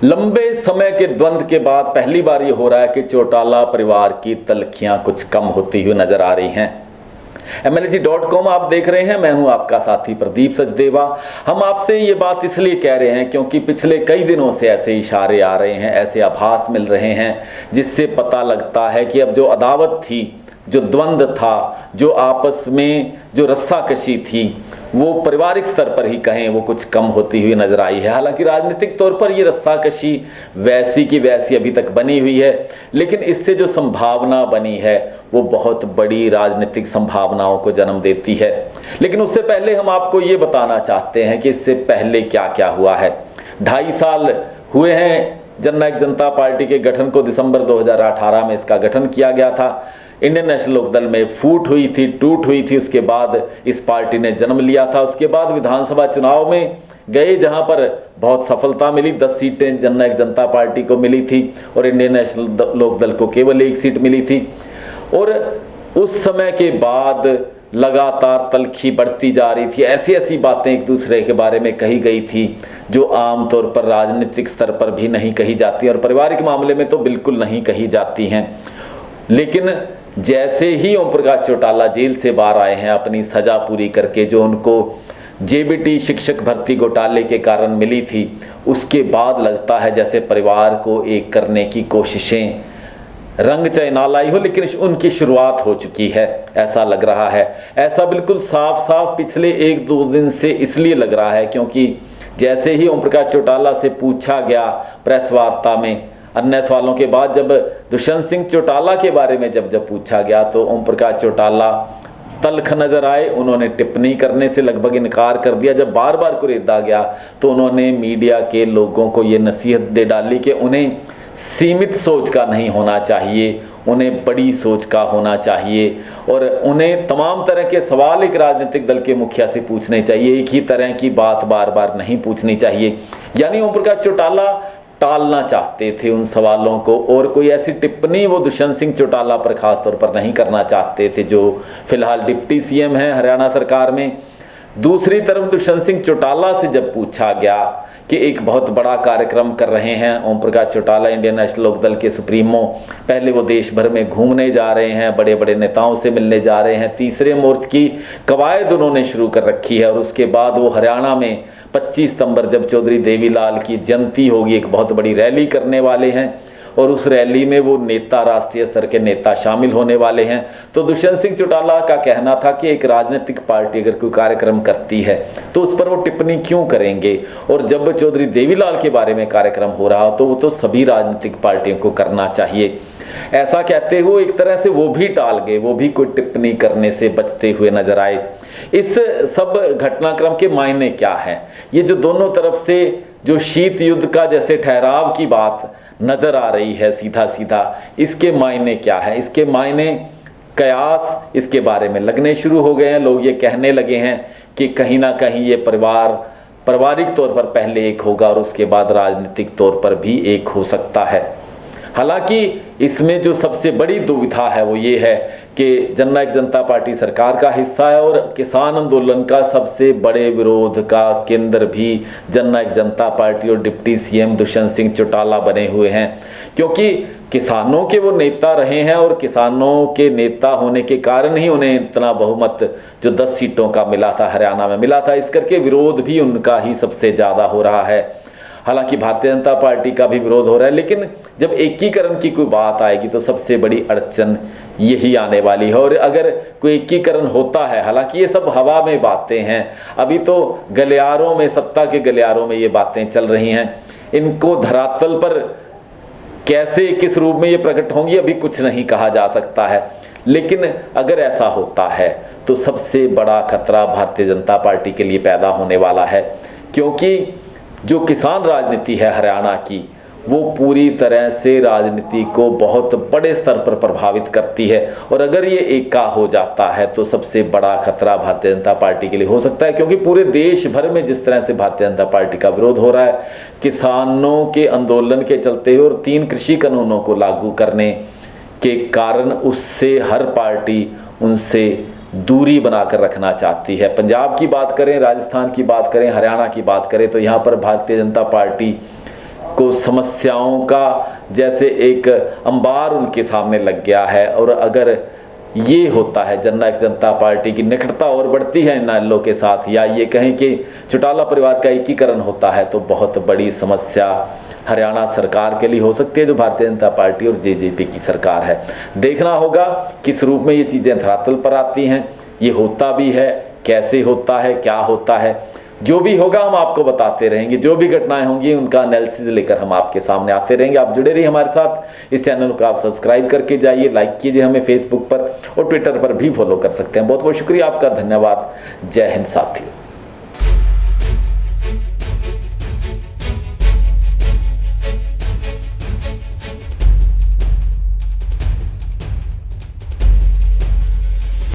लंबे समय के द्वंद्व के बाद पहली बार ये हो रहा है कि चौटाला परिवार की तलखियां कुछ कम होती हुई नजर आ रही हैं। MLG.com आप देख रहे हैं, मैं हूं आपका साथी प्रदीप सचदेवा। हम आपसे ये बात इसलिए कह रहे हैं क्योंकि पिछले कई दिनों से ऐसे इशारे आ रहे हैं, ऐसे आभास मिल रहे हैं जिससे पता लगता है कि अब जो अदावत थी, जो द्वंद्व था, जो आपस में जो रस्साकशी थी, वो पारिवारिक स्तर पर ही कहें वो कुछ कम होती हुई नजर आई है। हालांकि राजनीतिक तौर पर ये रस्साकशी वैसी की वैसी अभी तक बनी हुई है, लेकिन इससे जो संभावना बनी है वो बहुत बड़ी राजनीतिक संभावनाओं को जन्म देती है। लेकिन उससे पहले हम आपको ये बताना चाहते हैं कि इससे पहले क्या क्या हुआ है। 2.5 साल हुए हैं जननायक जनता पार्टी के गठन को। दिसंबर 2018 में इसका गठन किया गया था। इंडियन नेशनल लोकदल में फूट हुई थी, टूट हुई थी, उसके बाद इस पार्टी ने जन्म लिया था। उसके बाद विधानसभा चुनाव में गए जहां पर बहुत सफलता मिली। 10 सीटें जननायक जनता पार्टी को मिली थी और इंडियन नेशनल लोकदल को केवल 1 सीट मिली थी। और उस समय के बाद लगातार तलखी बढ़ती जा रही थी। ऐसी ऐसी बातें एक दूसरे के बारे में कही गई थी जो आमतौर पर राजनीतिक स्तर पर भी नहीं कही जाती और पारिवारिक मामले में तो बिल्कुल नहीं कही जाती हैं। लेकिन जैसे ही ओम प्रकाश चौटाला जेल से बाहर आए हैं अपनी सजा पूरी करके, जो उनको JBT शिक्षक भर्ती घोटाले के कारण मिली थी, उसके बाद लगता है जैसे परिवार को एक करने की कोशिशें रंग चाहे ना लाई हो, लेकिन उनकी शुरुआत हो चुकी है, ऐसा लग रहा है। ऐसा बिल्कुल साफ साफ पिछले 1-2 दिन से इसलिए लग रहा है क्योंकि जैसे ही ओम प्रकाश चौटाला से पूछा गया प्रेस वार्ता में, अन्य सवालों के बाद जब दुष्यंत सिंह चौटाला के बारे में जब पूछा गया तो ओम प्रकाश चौटाला तल्ख नजर आए। उन्होंने टिप्पणी करने से लगभग इनकार कर दिया। जब बार बार कुरेदा गया तो उन्होंने मीडिया के लोगों को ये नसीहत दे डाली कि उन्हें सीमित सोच का नहीं होना चाहिए, उन्हें बड़ी सोच का होना चाहिए और उन्हें तमाम तरह के सवाल एक राजनीतिक दल के मुखिया से पूछने चाहिए। एक ही तरह की बात बार बार नहीं पूछनी चाहिए। यानी ओम प्रकाश चौटाला टालना चाहते थे उन सवालों को और कोई ऐसी टिप्पणी वो दुष्यंत सिंह चौटाला पर खास तौर पर नहीं करना चाहते थे, जो फिलहाल डिप्टी CM हैं हरियाणा सरकार में। दूसरी तरफ दुष्यंत सिंह चौटाला से जब पूछा गया कि एक बहुत बड़ा कार्यक्रम कर रहे हैं ओम प्रकाश चौटाला, इंडियन नेशनल लोकदल के सुप्रीमो, पहले वो देश भर में घूमने जा रहे हैं, बड़े बड़े नेताओं से मिलने जा रहे हैं, तीसरे मोर्चे की कवायद उन्होंने शुरू कर रखी है और उसके बाद वो हरियाणा में 25 सितंबर जब चौधरी देवीलाल की जयंती होगी एक बहुत बड़ी रैली करने वाले हैं और उस रैली में वो नेता, राष्ट्रीय स्तर के नेता शामिल होने वाले हैं। तो दुष्यंत सिंह चौटाला का कहना था कि एक राजनीतिक पार्टी अगर कोई कार्यक्रम करती है तो उस पर वो टिप्पणी क्यों करेंगे, और जब चौधरी देवीलाल के बारे में कार्यक्रम हो रहा हो तो वो तो सभी राजनीतिक पार्टियों को करना चाहिए। ऐसा कहते हुए एक तरह से वो भी टाल गए, वो भी कोई टिप्पणी करने से बचते हुए नजर आए। इस सब घटनाक्रम के मायने क्या है? ये जो दोनों तरफ से जो शीत युद्ध का जैसे ठहराव की बात नजर आ रही है सीधा सीधा, इसके मायने क्या है? इसके मायने कयास इसके बारे में लगने शुरू हो गए हैं। लोग ये कहने लगे हैं कि कहीं ना कहीं ये पारिवारिक तौर पर पहले एक होगा और उसके बाद राजनीतिक तौर पर भी एक हो सकता है। हालांकि इसमें जो सबसे बड़ी दुविधा है वो ये है कि जननायक जनता पार्टी सरकार का हिस्सा है और किसान आंदोलन का सबसे बड़े विरोध का केंद्र भी जननायक जनता पार्टी और डिप्टी CM दुष्यंत सिंह चौटाला बने हुए हैं, क्योंकि किसानों के वो नेता रहे हैं और किसानों के नेता होने के कारण ही उन्हें इतना बहुमत जो 10 सीटों का मिला था हरियाणा में मिला था। इस करके विरोध भी उनका ही सबसे ज़्यादा हो रहा है। हालांकि भारतीय जनता पार्टी का भी विरोध हो रहा है, लेकिन जब एकीकरण की कोई बात आएगी तो सबसे बड़ी अड़चन यही आने वाली है। और अगर कोई एकीकरण होता है, हालांकि ये सब हवा में बातें हैं, अभी तो गलियारों में, सत्ता के गलियारों में ये बातें चल रही हैं, इनको धरातल पर कैसे किस रूप में ये प्रकट होंगी अभी कुछ नहीं कहा जा सकता है। लेकिन अगर ऐसा होता है तो सबसे बड़ा खतरा भारतीय जनता पार्टी के लिए पैदा होने वाला है, क्योंकि जो किसान राजनीति है हरियाणा की वो पूरी तरह से राजनीति को बहुत बड़े स्तर पर प्रभावित करती है। और अगर ये एका हो जाता है तो सबसे बड़ा खतरा भारतीय जनता पार्टी के लिए हो सकता है, क्योंकि पूरे देश भर में जिस तरह से भारतीय जनता पार्टी का विरोध हो रहा है किसानों के आंदोलन के चलते हुए और 3 कृषि कानूनों को लागू करने के कारण, उससे हर पार्टी उनसे दूरी बनाकर रखना चाहती है। पंजाब की बात करें, राजस्थान की बात करें, हरियाणा की बात करें तो यहाँ पर भारतीय जनता पार्टी को समस्याओं का जैसे एक अंबार उनके सामने लग गया है। और अगर ये होता है, जननायक जनता पार्टी की निकटता और बढ़ती है इनेलो के साथ, या ये कहें कि चौटाला परिवार का एकीकरण होता है, तो बहुत बड़ी समस्या हरियाणा सरकार के लिए हो सकती है, जो भारतीय जनता पार्टी और जेजेपी की सरकार है। देखना होगा किस रूप में ये चीज़ें धरातल पर आती हैं, ये होता भी है, कैसे होता है, क्या होता है। जो भी होगा हम आपको बताते रहेंगे, जो भी घटनाएं होंगी उनका एनालिसिस लेकर हम आपके सामने आते रहेंगे। आप जुड़े रहिए हमारे साथ। इस चैनल को आप सब्सक्राइब करके जाइए, लाइक कीजिए हमें फेसबुक पर और ट्विटर पर भी फॉलो कर सकते हैं। बहुत बहुत शुक्रिया आपका, धन्यवाद। जय हिंद साथियों।